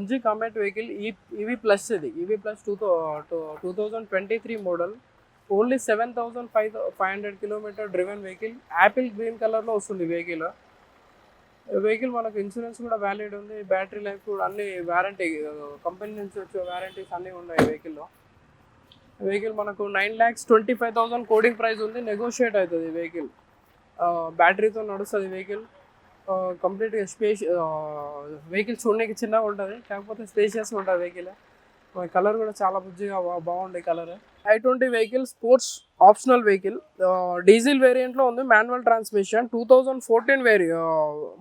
MG Comet vehicle EV plus ఇది EV plus 2023 model only 7,500 kilometre driven vehicle apple green కలర్లో వస్తుంది vehicle మనకు insurance కూడా valid ఉంది, బ్యాటరీ లైఫ్ కూడా అన్ని వారంటీ కంపెనీ నుంచి వచ్చే వారంటీస్ అన్నీ ఉన్నాయి వెహికల్ మనకు 9,25,000 కోడింగ్ ప్రైస్ ఉంది, నెగోషియేట్ అవుతుంది వెహికల్. బ్యాటరీతో నడుస్తుంది వెహికల్. కంప్లీట్గా వెహికల్ చూడడానికి చిన్నగా ఉంటుంది, కాకపోతే స్పేషియస్గా ఉంటుంది వెహికల్. కలర్ కూడా చాలా బుజ్జిగా బాగుండే colour. i20 vehicle sports optional vehicle, diesel వేరియంట్లో ఉంది, manual transmission, 2014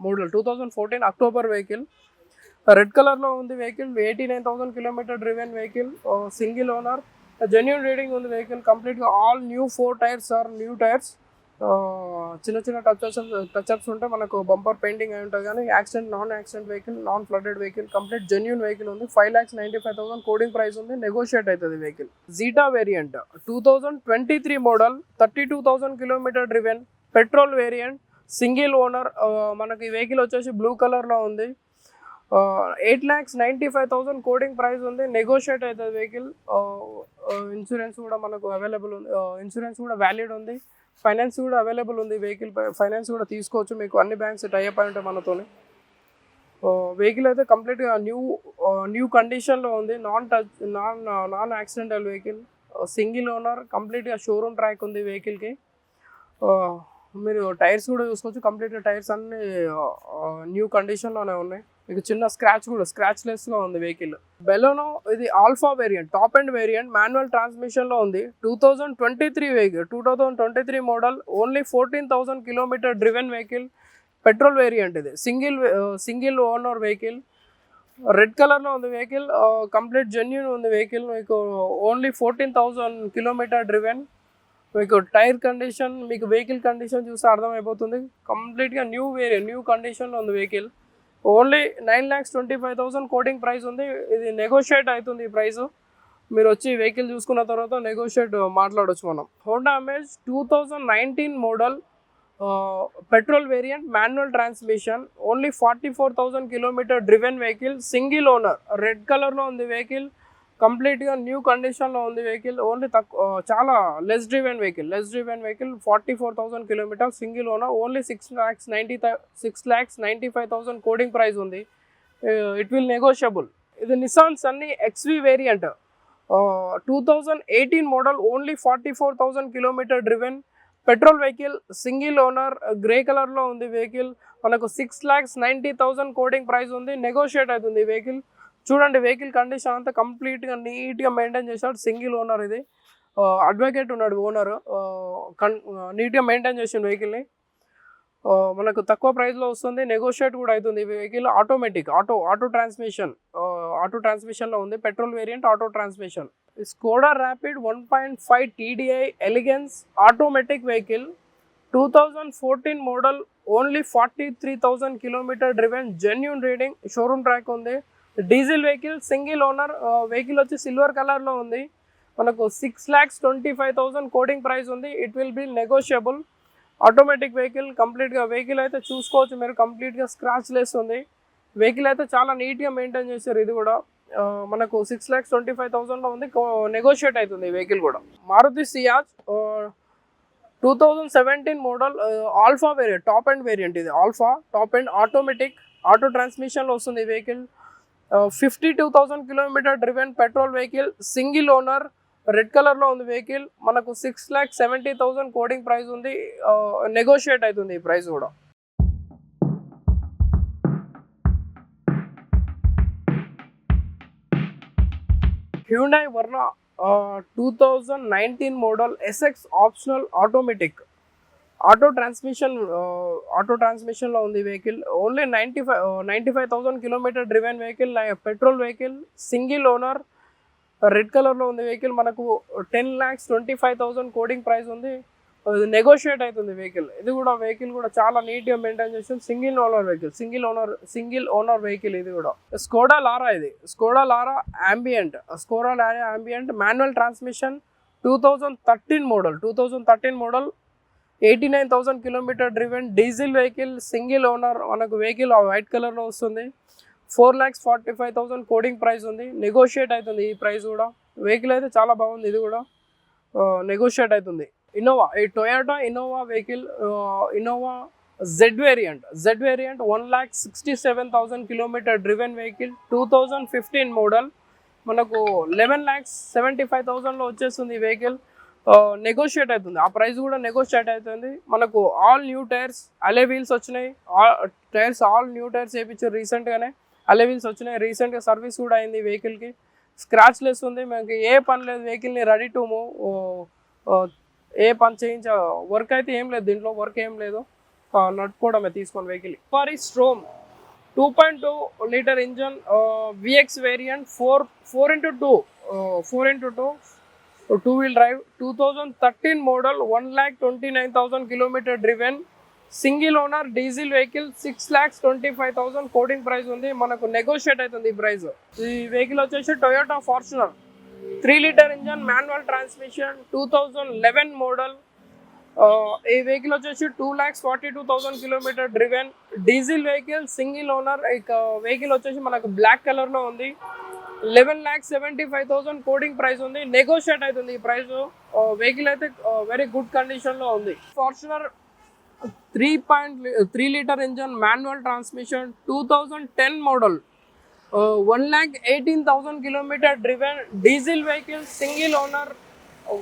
model, 2014 October vehicle. Red కలర్లో ఉంది vehicle, 89,000 kilometre driven vehicle, single owner, genuine reading ఉంది వెహికల్. కంప్లీట్గా all new 4 tyres are new tyres. చిన్న చిన్న టచ్అప్స్ ఉంటే మనకు బంపర్ పెయింటింగ్ అయి ఉంటుంది, కానీ accident non accident vehicle, non flooded vehicle, complete genuine vehicle ఉంది. 5,95,000 కోడింగ్ ప్రైస్ ఉంది, నెగోషియేట్ అవుతుంది vehicle. Zeta variant 2023 model, 32,000 kilometre driven, petrol variant, single owner. మనకి వెహికల్ వచ్చేసి బ్లూ కలర్లో ఉంది. 8,95,000 కోడింగ్ ప్రైస్ ఉంది, నెగోషియేట్ అవుతుంది వెహికల్. ఇన్సూరెన్స్ కూడా మనకు అవైలబుల్ ఉంది, ఇన్సూరెన్స్ కూడా వ్యాలిడ్ ఉంది, ఫైనాన్స్ కూడా అవైలబుల్ ఉంది వెహికల్. ఫైనాన్స్ కూడా తీసుకోవచ్చు, మీకు అన్ని బ్యాంక్స్ టైఅప్ అయి ఉంటాయి మనతోనే. వెహికల్ అయితే కంప్లీట్గా న్యూ కండిషన్లో ఉంది, non accidental vehicle, single owner, కంప్లీట్గా షోరూమ్ ట్రాక్ ఉంది వెహికల్కి. మీరు టైర్స్ కూడా చూసుకోవచ్చు, కంప్లీట్గా టైర్స్ అన్ని న్యూ కండిషన్లోనే ఉన్నాయి. మీకు చిన్న స్క్రాచ్ లెస్గా ఉంది వెహికల్. బెలోనో ఇది alpha variant, top end variant, manual ట్రాన్స్మిషన్లో ఉంది. 2023 vehicle, 2023 model, only 14,000 kilometre driven vehicle, petrol variant. ఇది సింగిల్ ఓనర్ వెహికల్, రెడ్ కలర్లో ఉంది వెహికల్, కంప్లీట్ జెన్యూన్ ఉంది వెహికల్. మీకు ఓన్లీ 14,000 కిలోమీటర్ డ్రివెన్. మీకు టైర్ కండిషన్, మీకు వెహికల్ కండిషన్ చూస్తే అర్థమైపోతుంది, కంప్లీట్గా న్యూ కండిషన్లో ఉంది వెహికల్. ఓన్లీ 9,25,000 కోడింగ్ ప్రైస్ ఉంది, ఇది నెగోషియేట్ అవుతుంది ఈ ప్రైస్. మీరు వచ్చి వెహికల్ చూసుకున్న తర్వాత నెగోషియేట్ మాట్లాడవచ్చు మనం. Honda Amaze 2019 model, petrol variant, manual transmission, only 44,000 kilometre driven vehicle, single owner, red కలర్లో ఉంది వెహికల్, కంప్లీట్గా న్యూ కండిషన్లో ఉంది వెహికల్. ఓన్లీ చాలా less driven vehicle, 44,000 kilometre, single owner, only 6,95,000 quoting price ఉంది. It will negotiable. ఇది Nissan Sunny XV variant, 2018 model, only 44,000 kilometre driven, petrol vehicle, single owner, grey కలర్లో ఉంది వెహికల్. మనకు 6,90,000 కోడింగ్ ప్రైస్ ఉంది, negotiate అవుతుంది vehicle. చూడండి vehicle condition అంతా కంప్లీట్గా నీట్గా మెయింటైన్ చేశాడు, సింగిల్ ఓనర్. ఇది అడ్వకేట్ ఉన్నాడు ఓనర్, నీట్గా మెయింటైన్ చేసిన వెహికల్ని. మనకు తక్కువ ప్రైస్లో వస్తుంది, నెగోషియేట్ కూడా అవుతుంది. వెహికల్ ఆటోమేటిక్, ఆటో ట్రాన్స్మిషన్లో ఉంది, petrol variant, auto transmission. Skoda Rapid 1.5 TDI elegance automatic vehicle, 2014 model, only 43,000 kilometre driven, genuine reading, showroom track ఉంది. Diesel vehicle, single owner, vehicle వచ్చి సిల్వర్ కలర్లో ఉంది. మనకు 6,25,000 కోడింగ్ ప్రైస్ ఉంది, it will be negotiable. Automatic vehicle, కంప్లీట్గా vehicle అయితే చూసుకోవచ్చు మీరు, కంప్లీట్గా స్క్రాచ్ లెస్ ఉంది వెహికల్. అయితే చాలా నీట్గా మెయింటైన్ చేశారు. ఇది కూడా మనకు 6,25,000లో ఉంది, నెగోషియేట్ అవుతుంది వెహికల్ కూడా. Maruti Ciaz 2017 model, alpha variant, top end variant. ఇది alpha top end automatic, auto ట్రాన్స్మిషన్లో వస్తుంది vehicle. 52,000 kilometre driven, petrol vehicle, single owner, red కలర్లో ఉంది వెహికల్. మనకు 6,70,000 కోడింగ్ ప్రైస్ ఉంది, నెగోషియేట్ అవుతుంది ఈ ప్రైస్ కూడా. Hyundai Verna 2019 model, SX optional automatic, auto ట్రాన్స్మిషన్లో ఉంది vehicle. Only 95,000 kilometre driven vehicle, petrol vehicle, single owner, red కలర్లో ఉంది వెహికల్. మనకు 10,25,000 కోడింగ్ ప్రైస్ ఉంది, నెగోషియేట్ అవుతుంది వెహికల్. ఇది కూడా వెహికల్ కూడా చాలా నీట్గా మెయింటైన్ చేస్తుంది, సింగిల్ ఓనర్ వెహికల్. ఇది కూడా స్కోడా లారా, ఇది Skoda Laura ambient, manual transmission, 2013 model, 89,000 kilometre driven, diesel vehicle, single owner. మనకు వెహికల్ వైట్ కలర్లో వస్తుంది, 4,45,000 కోడింగ్ ప్రైస్ ఉంది, నెగోషియేట్ అవుతుంది ఈ ప్రైస్ కూడా. వెహికల్ అయితే చాలా బాగుంది, ఇది కూడా నెగోషియేట్ అవుతుంది. ఇన్నోవా, ఈ Toyota Innova vehicle, Innova Z variant 1,67,000 kilometre driven vehicle, 2015 model. మనకు 11,75,000లో వచ్చేస్తుంది ఈ వెహికల్. నెగోషియేట్ అవుతుంది, ఆ ప్రైస్ కూడా నెగోషియేట్ అవుతుంది. మనకు ఆల్ న్యూ టైర్స్, అలే వీల్స్ వచ్చినాయి, ఆల్ న్యూ టైర్స్ వేయించారు రీసెంట్గానే, అలే వీల్స్ వచ్చినాయి. రీసెంట్గా సర్వీస్ కూడా అయింది వెహికల్కి, స్క్రాచ్ లెస్ ఉంది. మనకి ఏ పని లేదు, వెహికల్ని రెడీ టు మూవ్, ఏ పని వర్క్ అయితే ఏం లేదు, దీంట్లో వర్క్ ఏం లేదు, నడుపుకోవడమే తీసుకొని vehicle. Safari Storme 2.2 litre engine, VX variant, 4x2 two wheel drive, 2013 model, 1,29,000 kilometre driven, single owner, diesel vehicle, 6,25,000 quoting price ఉంది. మనకు నెగోషియేట్ అవుతుంది ఈ ప్రైస్. ఈ వెహికల్ వచ్చేసి Toyota Fortuner, 3 litre engine, manual transmission, 2011 model. ఈ వెహికల్ వచ్చేసి 2,42,000 kilometre driven, diesel vehicle, single owner. ఇక vehicle వచ్చేసి మనకు బ్లాక్ కలర్లో ఉంది, 11,75,000 కోడింగ్ ప్రైస్ ఉంది, నెగోషియేట్ అవుతుంది ఈ ప్రైస్. వెహికల్ అయితే వెరీ గుడ్ కండిషన్లో ఉంది. Fortuner 3 litre engine, manual transmission, 2010 model, 1,18,000 kilometre driven, diesel vehicle, single owner,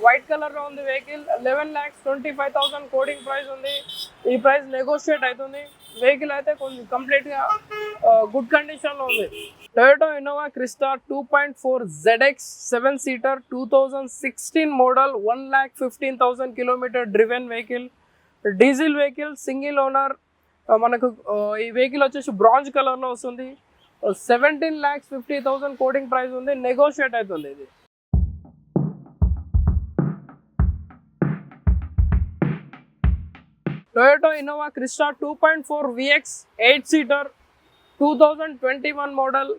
white కలర్లో ఉంది వెహికల్, 11,25,000 కోడింగ్ ప్రైస్ ఉంది. ఈ ప్రైస్ నెగోషియేట్ అవుతుంది. వెహికల్ అయితే కొంచెం కంప్లీట్గా గుడ్ కండిషన్లో ఉంది. Toyota Innova Crysta 2.4 ZX 7 seater, 2016 model, 1,15,000 kilometre driven vehicle, diesel vehicle, single owner. మనకు ఈ వెహికల్ వచ్చేసి బ్రాంజ్ కలర్లో వస్తుంది, 17,50,000 కోడింగ్ ప్రైస్ ఉంది, నెగోషియేట్ అవుతుంది ఇది. Toyota Innova Crysta 2.4 VX 8 seater, 2021 model,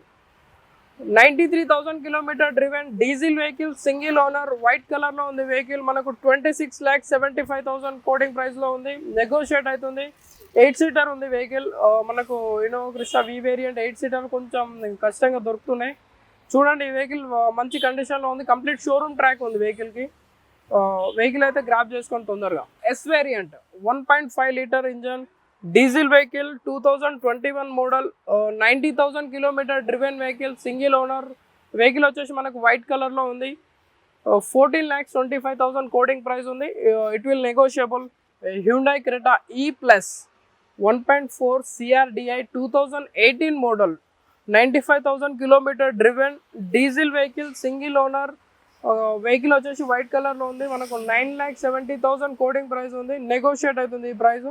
93,000 kilometre driven, diesel vehicle, single owner, white కలర్లో ఉంది వెహికల్. మనకు 26,75,000 కోడింగ్ ప్రైస్లో ఉంది, నెగోషియేట్ అవుతుంది. 8 సీటర్ ఉంది వెహికల్. మనకు ఇన్నోవా క్రిస్టా వి వేరియంట్ 8 సీటర్ కొంచెం కష్టంగా దొరుకుతున్నాయి. చూడండి, ఈ వెహికల్ మంచి కండిషన్లో ఉంది, కంప్లీట్ షోరూమ్ ట్రాక్ ఉంది వెహికల్కి. వెహికల్ అయితే గ్రాప్ చేసుకొని తొందరగా. S variant 1.5 litre engine, diesel vehicle, 2021 model, 90,000 kilometre driven vehicle, single owner. Vehicle వచ్చేసి మనకు వైట్ కలర్లో ఉంది, 14,25,000 కోడింగ్ ప్రైస్ ఉంది. It will negotiable. Hyundai Creta E plus 1.4 CRDI 2018 model, 95,000 kilometre driven, diesel vehicle, single owner. Vehicle వచ్చేసి white కలర్లో ఉంది. మనకు 9,70,000 coding price ఉంది, నెగోషియేట్ అవుతుంది ఈ ప్రైస్.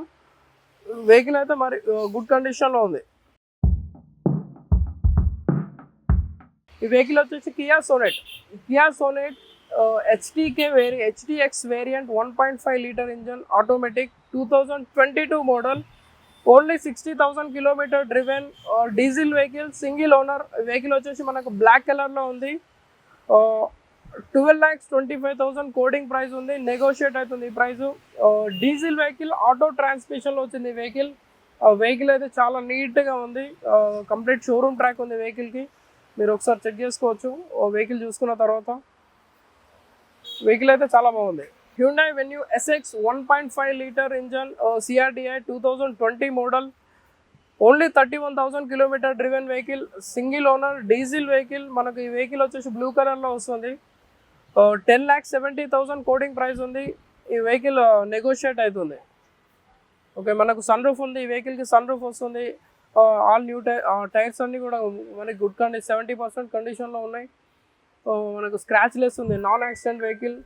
వెహికల్ అయితే మరి గుడ్ కండిషన్లో ఉంది. ఈ వెహికల్ వచ్చేసి Kia Sonet HTX variant, 1.5 litre engine, automatic, 2022 model, only 60,000 kilometre driven, diesel vehicle, single owner. Vehicle వచ్చేసి మనకు బ్లాక్ కలర్లో ఉంది, 12,25,000 కోడింగ్ ప్రైస్ ఉంది, నెగోషియేట్ అవుతుంది ఈ ప్రైస్. డీజిల్ వెహికల్, ఆటో ట్రాన్స్మిషన్లో వచ్చింది ఈ వెహికల్. వెహికల్ అయితే చాలా నీట్గా ఉంది, కంప్లీట్ షోరూమ్ ట్రాక్ ఉంది వెహికల్కి. మీరు ఒకసారి చెక్ చేసుకోవచ్చు వెహికల్ చూసుకున్న తర్వాత. వెహికల్ అయితే చాలా బాగుంది. Hyundai Venue SX 1.5 litre engine, CRDI 2020 model, only 31,000 kilometre driven vehicle, single owner, diesel vehicle. మనకు ఈ వెహికల్ వచ్చేసి బ్లూ కలర్లో వస్తుంది, 10,70,000 కోడింగ్ ప్రైస్ ఉంది. ఈ వెహికల్ నెగోషియేట్ అవుతుంది. ఓకే, మనకు సన్ రూఫ్ ఉంది, ఈ వెహికల్కి సన్ రూఫ్ వస్తుంది. ఆల్ న్యూ టైర్స్ అన్నీ కూడా మనకి గుడ్ 70% కండిషన్లో ఉన్నాయి. మనకు స్క్రాచ్ లెస్ ఉంది, non accident vehicle,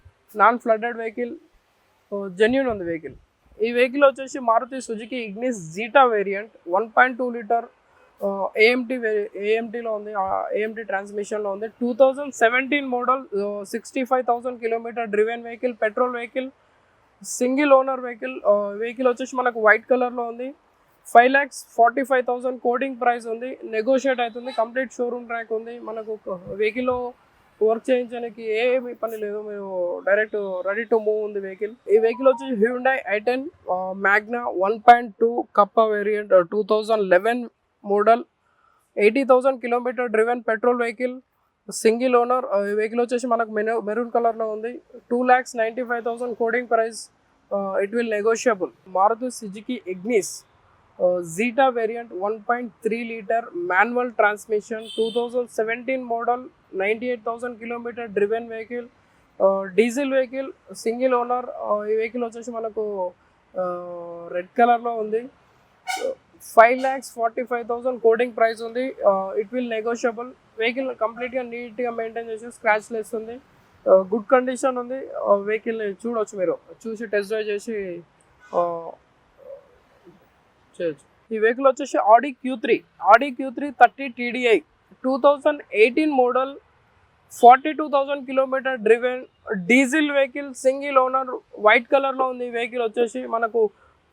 non flooded vehicle, genuine ఉంది వెహికల్. ఈ వెహికల్ వచ్చేసి Maruti Suzuki Ignis Zeta variant, 1.2 litre, ఏఎంటీలో ఉంది, ఏఎంటీ ట్రాన్స్మిషన్లో ఉంది, 2017 model, 65,000 kilometre driven vehicle, petrol vehicle, single owner vehicle. Vehicle వచ్చేసి మనకు వైట్ కలర్లో ఉంది, 5,45,000 కోడింగ్ ప్రైస్ ఉంది, నెగోషియేట్ అవుతుంది. కంప్లీట్ షోరూమ్ ట్రాక్ ఉంది. మనకు వెహికల్లో వర్క్ చేయించడానికి ఏమి పని లేదు, మేము డైరెక్ట్ రెడీ టు మూవ్ ఉంది వెహికల్. ఈ వెహికల్ వచ్చి Hyundai i10 Magna 1.2 Kappa variant, 2011 model, 80,000 kilometre driven petrol vehicle, single owner. ఈ వెహికల్ వచ్చేసి మనకు మెరూన్ కలర్లో ఉంది. 2,95,000 quoting price. It will negotiable. Maruti Suzuki Ignis Zeta variant 1.3 litre manual transmission, 2017 model, 98,000 kilometre driven vehicle, diesel vehicle, single owner. ఈ vehicle వచ్చేసి మనకు red కలర్లో ఉంది. 5,45,000 కోడింగ్ ప్రైస్ ఉంది. It will negotiable. వెహికల్ కంప్లీట్గా నీట్గా మెయింటైన్ చేసి స్క్రాచ్ లెస్ ఉంది. గుడ్ కండిషన్ ఉంది. వెహికల్ని చూడవచ్చు, మీరు చూసి టెస్ట్ డ్రైవ్ చేసి చేయొచ్చు. ఈ వెహికల్ వచ్చేసి Audi Q3 30 TDI 2018 model, 42,000 kilometre driven, diesel vehicle, single owner, white కలర్లో ఉంది. ఈ వెహికల్ వచ్చేసి మనకు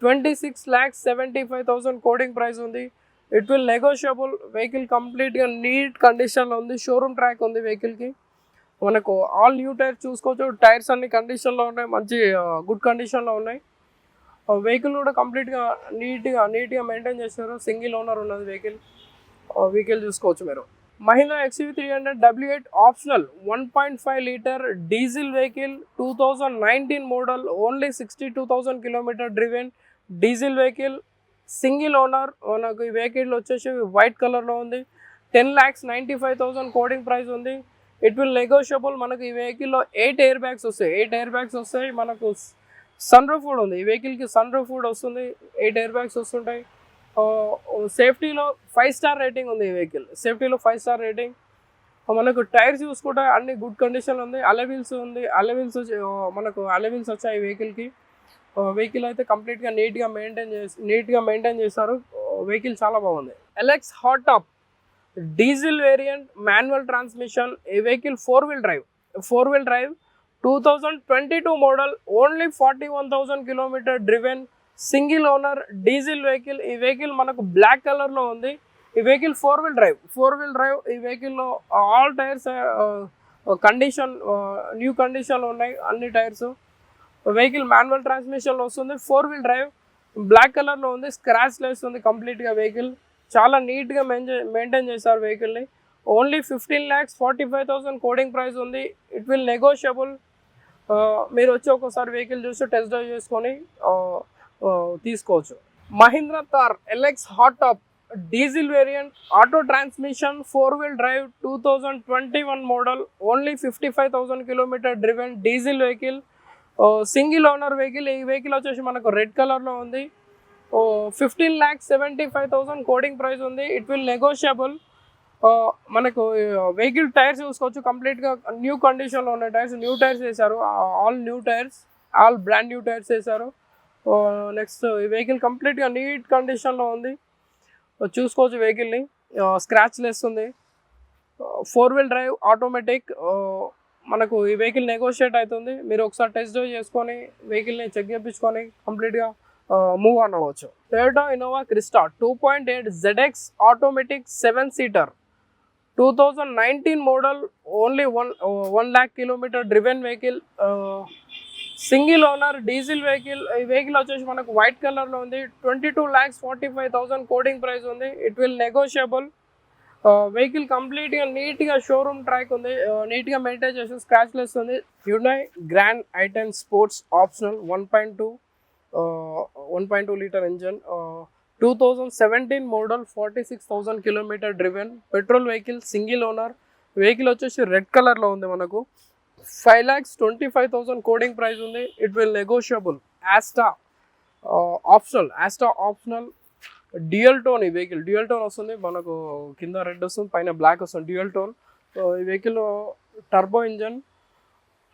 26,75,000 కోడింగ్ ప్రైస్ ఉంది. It will negotiable. వెహికల్ కంప్లీట్గా నీట్ కండిషన్లో ఉంది. షోరూమ్ ట్రాక్ ఉంది వెహికల్కి. మనకు ఆల్ న్యూ టైర్స్ చూసుకోవచ్చు. టైర్స్ అన్ని కండిషన్లో ఉన్నాయి, మంచి గుడ్ కండిషన్లో ఉన్నాయి. వెహికల్ కూడా కంప్లీట్గా నీట్గా మెయింటైన్ చేస్తారు. సింగిల్ ఓనర్ ఉన్నది వెహికల్ చూసుకోవచ్చు మీరు. Mahindra XUV300 W8 optional 1.5 litre diesel vehicle, 2019 model, only 62,000 kilometre driven, diesel vehicle, single owner. మనకు ఈ వెహికల్ వచ్చేసి వైట్ కలర్లో ఉంది. 10,95,000 కోడింగ్ ప్రైస్ ఉంది. It will negotiable. మనకు ఈ వెహికల్లో 8 ఎయిర్ బ్యాగ్స్ వస్తాయి. మనకు సన్ రూఫ్ కూడా ఉంది. ఈ వెహికల్కి సన్ రూఫ్ కూడా వస్తుంది. 8 ఎయిర్ బ్యాగ్స్ వస్తుంటాయి. సేఫ్టీలో 5 స్టార్ రేటింగ్ ఉంది. ఈ వెహికల్ సేఫ్టీలో 5 స్టార్ రేటింగ్. మనకు టైర్స్ చూసుకుంటే అన్ని గుడ్ కండిషన్ ఉంది. అలవీల్స్ ఉంది. మనకు అలవీల్స్ వచ్చాయి ఈ వెహికల్కి. వెహికల్ అయితే కంప్లీట్గా నీట్గా మెయింటైన్ చేస్తారు. వెహికల్ చాలా బాగుంది. LX hard top diesel variant manual transmission. ఈ vehicle 4 wheel drive 2022 model, only 41,000 kilometre driven, single owner, diesel vehicle. ఈ వెహికల్ మనకు బ్లాక్ కలర్లో ఉంది. ఈ వెహికల్ 4 వీల్ డ్రైవ్. ఈ వెహికల్లో ఆల్ టైర్స్ న్యూ కండిషన్లో ఉన్నాయి అన్ని టైర్స్. వెహికల్ మాన్యువల్ ట్రాన్స్మిషన్లో వస్తుంది. 4 వీల్ డ్రైవ్, బ్లాక్ కలర్లో ఉంది. స్క్రాచ్ లెస్ ఉంది కంప్లీట్గా. వెహికల్ చాలా నీట్గా మెయింటైన్ చేస్తారు వెహికల్ని. ఓన్లీ 15,45,000 కోడింగ్ ప్రైస్ ఉంది. It will negotiable. మీరు వచ్చి ఒక్కోసారి వెహికల్ చూసి టెస్ట్ డ్రైవ్ చేసుకొని తీసుకోవచ్చు. Mahindra Thar LX hard top diesel variant, auto transmission, 4 wheel drive, 2021 model, only 55,000 kilometre driven, diesel vehicle, single owner vehicle. ఈ వెహికల్ వచ్చేసి మనకు రెడ్ కలర్లో ఉంది. 15,75,000 కోడింగ్ ప్రైస్ ఉంది. It will negotiable. మనకు వెహికల్ టైర్స్ చూసుకోవచ్చు. కంప్లీట్గా న్యూ కండిషన్లో ఉన్న టైర్స్. న్యూ టైర్స్ వేశారు. ఆల్ బ్రాండ్ న్యూ టైర్స్ వేశారు. నెక్స్ట్ ఈ వెహికల్ కంప్లీట్గా నీట్ కండిషన్లో ఉంది. చూసుకోవచ్చు వెహికల్ని. స్క్రాచ్ లెస్ ఉంది. 4 వీల్ డ్రైవ్ ఆటోమేటిక్. మనకు ఈ వెహికల్ నెగోషియేట్ అవుతుంది. మీరు ఒకసారి టెస్ట్ డ్రైవ్ చేసుకొని వెహికల్ని చెక్ చేయించుకొని కంప్లీట్గా మూవ్ ఆన్ అవ్వచ్చు. Toyota Innova Crysta 2.8 ZX automatic 7 seater, 2019 model, only 1 lakh kilometre driven vehicle, single owner, diesel vehicle. ఈ వెహికల్ వచ్చేసి మనకు వైట్ కలర్లో ఉంది. 22,45,000 కోడింగ్ ప్రైస్ ఉంది. It will negotiable. వెహికల్ కంప్లీట్గా నీట్గా షోరూమ్ ట్రాక్ ఉంది. నీట్గా మెయింటైన్ చేసి స్క్రాచ్ లెస్ ఉంది. Hyundai Grand i10 sports optional 1.2 litre engine, 2017 model, 46,000 kilometre driven, petrol vehicle, single owner. Vehicle వచ్చేసి రెడ్ కలర్లో ఉంది. మనకు 5,25,000 కోడింగ్ ప్రైస్ ఉంది. It will negotiable. Asta optional dual tone. ఈ వెహికల్ డ్యూయల్ టోన్ వస్తుంది. మనకు కింద రెడ్ వస్తుంది, పైన బ్లాక్ వస్తుంది. Dual tone. ఈ vehicle turbo engine,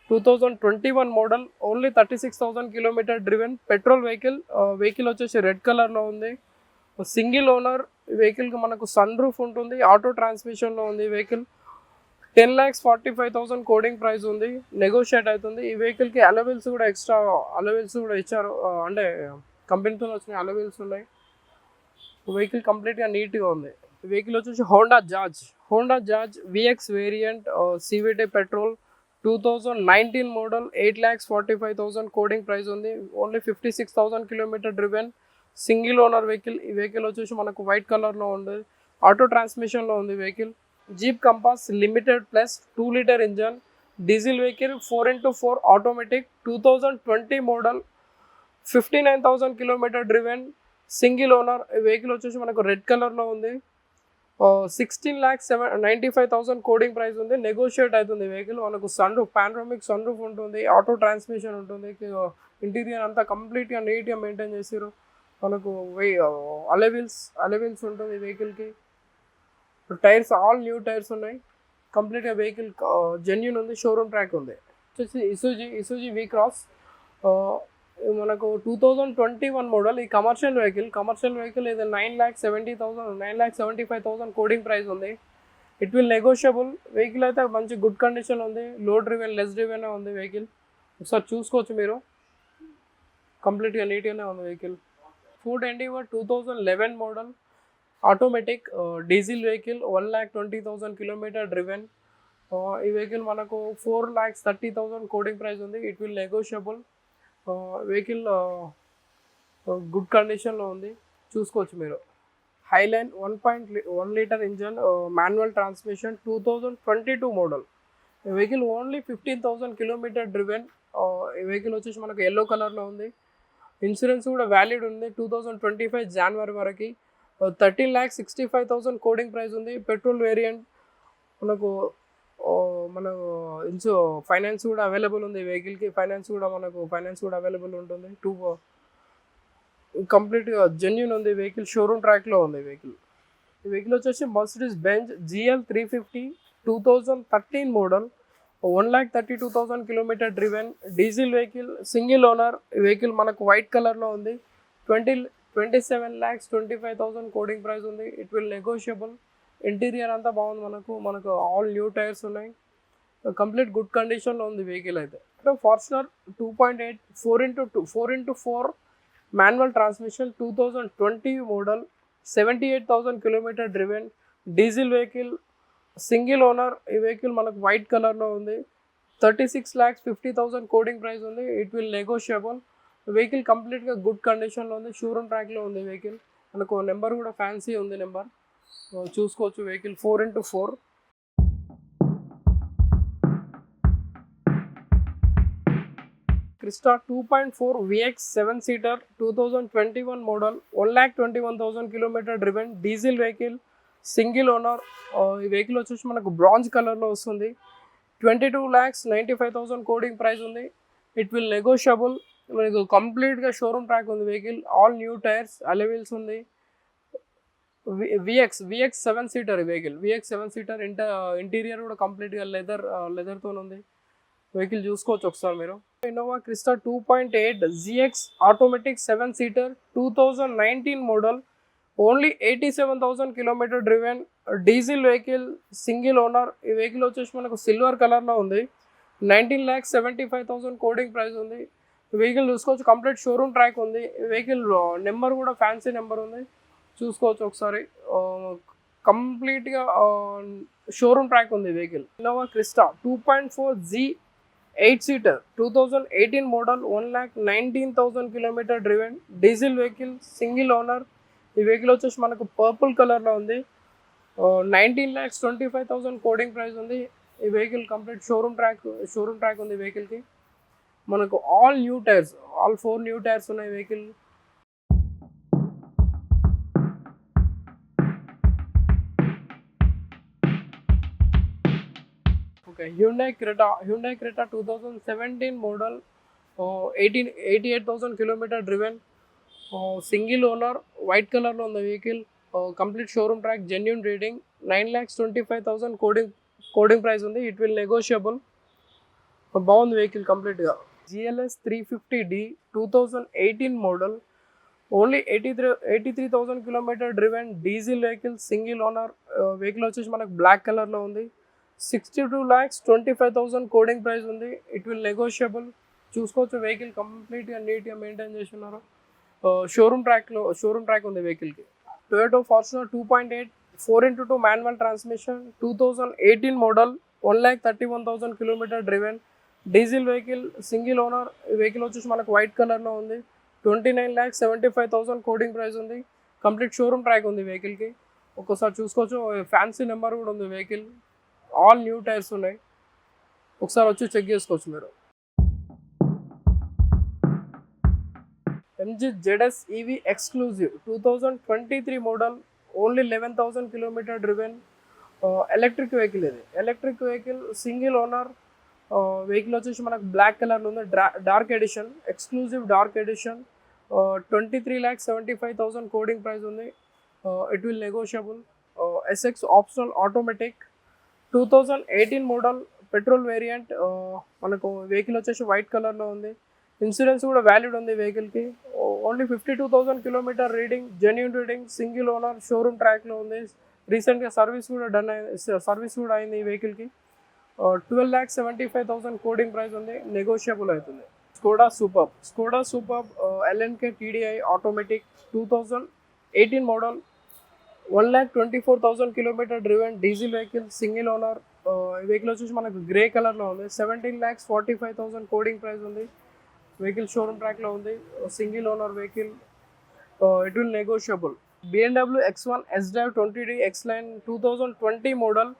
2021 model, only 36,000 kilometre driven, petrol vehicle. Vehicle వచ్చేసి రెడ్ కలర్లో ఉంది. Single owner. ఈ వెహికల్కి మనకు సన్ రూఫ్ ఉంటుంది. ఆటో ట్రాన్స్మిషన్లో ఉంది. ఈ వెహికల్ 10,45,000 కోడింగ్ ప్రైస్ ఉంది. నెగోషియేట్ అవుతుంది. ఈ వెహికల్కి అలవెల్స్ కూడా ఎక్స్ట్రా అలవెల్స్ కూడా ఇచ్చారు. అంటే కంపెనీతో వచ్చిన అలవెల్స్ ఉన్నాయి. వెహికల్ కంప్లీట్గా నీట్గా ఉంది. ఈ వెహికల్ వచ్చేసి Honda Jazz VX variant, CVT petrol, 2019 model, 8,45,000 quoting price ఉంది. Only 56,000 kilometre driven, single owner vehicle. ఈ వెహికల్ వచ్చేసి మనకు వైట్ కలర్లో ఉంది. ఆటో ట్రాన్స్మిషన్లో ఉంది vehicle. Jeep Compass Limited plus 2 litre engine diesel vehicle 4x4 automatic 2020 model 59,000 kilometre driven single owner. Vehicle వచ్చేసి మనకు రెడ్ కలర్లో ఉంది. 16,95,000 కోడింగ్ ప్రైస్ ఉంది. నెగోషియేట్ అవుతుంది వెహికల్. మనకు sunroof panoramic sun roof ఉంటుంది, ఆటో ట్రాన్స్మిషన్ ఉంటుంది. ఇంటీరియర్ అంతా కంప్లీట్గా నీట్గా మెయింటైన్ చేసారు. మనకు అలెవిల్స్ ఉంటుంది వెహికల్కి. టైర్స్ ఆల్ న్యూ టైర్స్ ఉన్నాయి. కంప్లీట్గా వెహికల్ జెన్యూన్ ఉంది, షోరూమ్ ట్రాక్ ఉంది. వచ్చేసి ఇసూజీ వీ క్రాస్ మనకు 2021 మోడల్. ఈ కమర్షియల్ వెహికల్ ఇది 9,75,000 కోడింగ్ ప్రైస్ ఉంది. It will negotiable. వెహికల్ అయితే మంచి గుడ్ కండిషన్ ఉంది. లో డ్రివెన్ లెస్ డ్రివెన్ ఉంది వెహికల్. ఒకసారి చూసుకోవచ్చు మీరు. కంప్లీట్గా నీట్గానే ఉంది vehicle. Ford Endeavour 2011 model automatic diesel vehicle 1,20,000 kilometre driven. ఈ వెహికల్ మనకు 4,30,000 కోడింగ్ ప్రైస్ ఉంది. It will negotiable. Vehicle good కండిషన్లో ఉంది, చూసుకోవచ్చు మీరు. Highline 1.1 litre engine manual transmission 2022 model. ఈ వెహికల్ ఓన్లీ 15,000 కిలోమీటర్ డ్రివెన్. ఈ వెహికల్ వచ్చేసి మనకు ఎల్లో కలర్లో ఉంది. ఇన్సూరెన్స్ కూడా వ్యాలిడ్ ఉంది 2025 జనవరి వరకు. 13,65,000 కోడింగ్ ప్రైస్ ఉంది. Petrol variant. మనకు ఫైనాన్స్ కూడా అవైలబుల్ ఉంది వెహికల్కి. ఫైనాన్స్ కూడా అవైలబుల్ ఉంటుంది. కంప్లీట్గా జెన్యూన్ ఉంది వెహికల్. షోరూమ్ ట్రాక్లో ఉంది వెహికల్. ఈ వెహికల్ వచ్చేసి Mercedes Benz GL 350 2013 model 1,32,000 kilometre driven diesel vehicle single owner. ఈ వెహికల్ మనకు వైట్ కలర్లో ఉంది. 27,25,000 కోడింగ్ ప్రైస్ ఉంది. It will negotiable. ఇంటీరియర్ అంతా బాగుంది. మనకు ఆల్ న్యూ టైర్స్ ఉన్నాయి. కంప్లీట్ గుడ్ కండిషన్లో ఉంది వెహికల్ అయితే. Fortuner 2.8 4x4 manual transmission 2020 model 78,000 kilometre driven diesel vehicle single owner. ఈ వెహికల్ మనకు వైట్ కలర్లో ఉంది. 36,50,000 కోడింగ్ ప్రైస్ ఉంది. It will negotiable. వెహికల్ కంప్లీట్గా గుడ్ కండిషన్లో ఉంది. షోరూమ్ ట్రాక్లో ఉంది వెహికల్. మనకు నెంబర్ కూడా ఫ్యాన్సీ ఉంది నెంబర్, చూసుకోవచ్చు. Vehicle 4x4. Crysta 2.4 VX 7 seater 2021 model 1,21,000 kilometre driven diesel vehicle single owner. ఈ వెహికల్ వచ్చేసి మనకు బ్రాంజ్ కలర్లో వస్తుంది. 22,95,000 కోడింగ్ ప్రైస్ ఉంది. It will negotiable. మనకు కంప్లీట్గా షోరూమ్ ట్రాక్ ఉంది vehicle. All new tyres alloy wheels ఉంది. VX 7 సీటర్ ఈ వెహికల్. VX 7 seater. ఇంటీరియర్ కూడా కంప్లీట్గా లెదర్తో ఉంది. వెహికల్ చూసుకోవచ్చు ఒకసారి మీరు. Innova Crysta 2.8 GX automatic 7 seater 2019 model only 87,000 kilometre driven diesel vehicle single owner. ఈ వెహికల్ వచ్చేసి మనకు సిల్వర్ కలర్లో ఉంది. 19,75,000 కోడింగ్ ప్రైస్ ఉంది. వెహికల్ చూసుకోవచ్చు. కంప్లీట్ షోరూమ్ ట్రాక్ ఉంది. వెహికల్ నెంబర్ కూడా ఫ్యాన్సీ నెంబర్ ఉంది, చూసుకోవచ్చు ఒకసారి. కంప్లీట్గా షోరూమ్ ట్రాక్ ఉంది vehicle. Innova Crysta 2.4 G 8 seater 2018 model 1,19,000 kilometre driven diesel vehicle single owner. ఈ వెహికల్ వచ్చేసి మనకు పర్పుల్ కలర్లో ఉంది. 19,25,000 కోడింగ్ ప్రైస్ ఉంది. ఈ వెహికల్ కంప్లీట్ షోరూమ్ ట్రాక్ ఉంది వెహికల్కి. మనకు ఆల్ 4 న్యూ టైర్స్ ఉన్నాయి vehicle. Okay, Hyundai Creta 2017 model 88,000 kilometre driven single owner. White కలర్లో ఉంది vehicle. Complete showroom track genuine reading. 9,25,000 quoting price ఉంది. It will negotiable. బాగుంది వెహికల్ కంప్లీట్గా. GLS 350D 2018 model only 83,000 kilometre driven diesel vehicle single owner. Vehicle వచ్చేసి మనకు black కలర్లో ఉంది. 62,25,000 quoting price ఉంది. It will negotiable. చూసుకోవచ్చు. వెహికల్ కంప్లీట్గా నీట్గా మెయింటైన్ చేస్తున్నారు. షోరూమ్ ట్రాక్ ఉంది వెహికల్కి. Toyota Fortuner 2.8 4x2 manual transmission 2018 model 1,31,000 kilometre driven diesel vehicle single owner. ఈ వెహికల్ వచ్చేసి మనకు వైట్ కలర్లో ఉంది. 29,75,000 కోడింగ్ ప్రైస్ ఉంది. కంప్లీట్ షోరూమ్ ట్రాక్ ఉంది వెహికల్కి. ఒక్కోసారి చూసుకోవచ్చు. ఫ్యాన్సీ నెంబర్ కూడా ఉంది వెహికల్. ఆల్ న్యూ టైర్స్ ఉన్నాయి. ఒకసారి వచ్చి చెక్ చేసుకోవచ్చు మీరు. MG ZS EV exclusive 2023 model, only 11,000 kilometre driven, electric vehicle. ఇది electric vehicle, single owner vehicle వచ్చేసి మనకు బ్లాక్ కలర్లో ఉంది. Dark edition, exclusive dark edition. 23,75,000 quoting price ఉంది. It will negotiable. SX optional automatic, 2018 model, petrol variant. మనకు vehicle వచ్చేసి white కలర్లో ఉంది. ఇన్సూరెన్స్ కూడా వ్యాలిడ్ ఉంది వెహికల్కి. ఓన్లీ 52,000 కిలోమీటర్ reading, genuine reading, single owner, showroom ట్రాక్లో ఉంది. రీసెంట్గా సర్వీస్ కూడా అయింది ఈ వెహికల్కి. 12,75,000 కోడింగ్ ప్రైస్ ఉంది. నెగోషియబుల్ అవుతుంది. Skoda Superb LNK TDI automatic, 2018 model, 1,24,000 kilometre driven, diesel vehicle, single owner. ఈ వెహికల్ వచ్చేసి మనకు గ్రే కలర్లో ఉంది. 17,45,000 కోడింగ్ ప్రైస్ ఉంది. వెహికల్ షోరూమ్ ట్రాక్లో ఉంది. Single owner vehicle. It will negotiable. BMW X1 S-Drive 20D X-Line, 2020 model,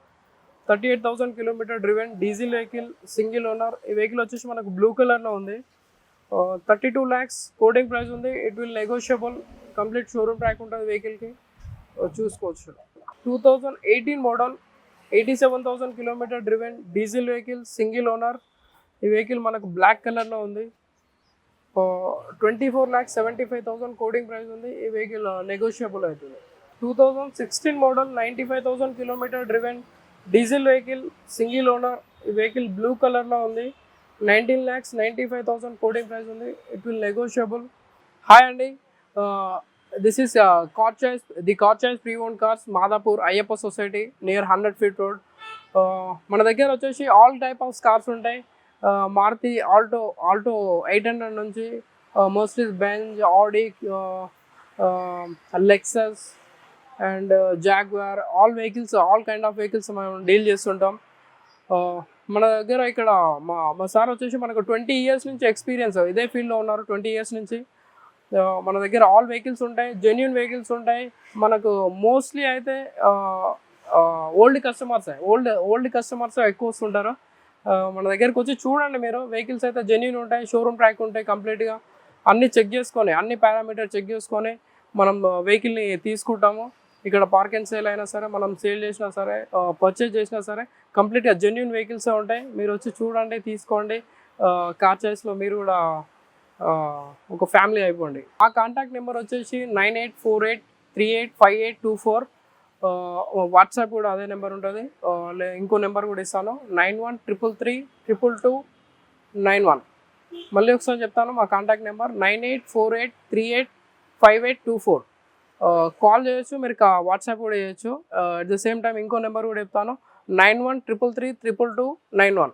38,000 kilometre driven, diesel vehicle, single owner. ఈ vehicle వచ్చేసి మనకు బ్లూ కలర్లో ఉంది. 32 lakhs కోడింగ్ ప్రైస్ ఉంది. It will negotiable. Complete showroom track ఉంటుంది వెహికల్కి. చూసుకోవచ్చు. 2018 model, 87,000 kilometre driven, diesel vehicle, single owner. ఈ వెహికల్ మనకు బ్లాక్ కలర్లో ఉంది. 24,75,000 కోడింగ్ ప్రైస్ ఉంది. ఈ వెహికల్ నెగోషియబుల్ అవుతుంది. 2016 model, 95,000 kilometre driven, diesel vehicle, single owner. ఈ వెహికల్ బ్లూ కలర్లో ఉంది. 19,95,000 కోడింగ్ ప్రైస్ ఉంది. It will negotiable. హాయ్ అండి, this is car choice pre own cars, Madhapur Ayyappa society near 100 feet road. మన దగ్గర వచ్చేసి ఆల్ టైప్ ఆఫ్ కార్స్ ఉంటాయి. మారుతి ఆల్టో 800 నుంచి Mercedes Benz, Audi, Lexus and jaguar, all vehicles, all kind of vehicles మనం deal చేస్తుంటాం. మన దగ్గర ఇక్కడ మా సార్ వచ్చేసి మనకు 20 years నుంచి ఎక్స్పీరియన్స్, ఇదే ఫీల్డ్లో ఉన్నారు. 20 years నుంచి మన దగ్గర ఆల్ వెహికల్స్ ఉంటాయి, జెన్యూన్ వెహికల్స్ ఉంటాయి. మనకు మోస్ట్లీ అయితే ఓల్డ్ కస్టమర్స్ ఎక్కువ వస్తుంటారు. మన దగ్గరకు వచ్చి చూడండి మీరు. వెహికల్స్ అయితే జెన్యూన్ ఉంటాయి, షోరూమ్ ట్రాక్ ఉంటాయి. కంప్లీట్గా అన్నీ చెక్ చేసుకొని, అన్ని పారామీటర్ చెక్ చేసుకొని మనం వెహికల్ని తీసుకుంటాము. ఇక్కడ పార్క్ అండ్ సేల్ అయినా సరే, మనం సేల్ చేసినా సరే, పర్చేజ్ చేసినా సరే, కంప్లీట్గా జెన్యూన్ వెహికల్సే ఉంటాయి. మీరు వచ్చి చూడండి, తీసుకోండి. కార్ చాయిస్లో మీరు కూడా ఒక ఫ్యామిలీ అయిపోండి. ఆ కాంటాక్ట్ నెంబర్ వచ్చేసి 9848385824. వాట్సాప్ కూడా అదే నెంబర్ ఉంటుంది. ఇంకో నెంబర్ కూడా ఇస్తాను, 9133322291. మళ్ళీ ఒకసారి చెప్తాను, మా కాంటాక్ట్ నెంబర్ 9848385824. కాల్ చేయొచ్చు, మీరు వాట్సాప్ కూడా చేయొచ్చు. అట్ ద సేమ్ టైం ఇంకో నెంబర్ కూడా చెప్తాను, 9133332291.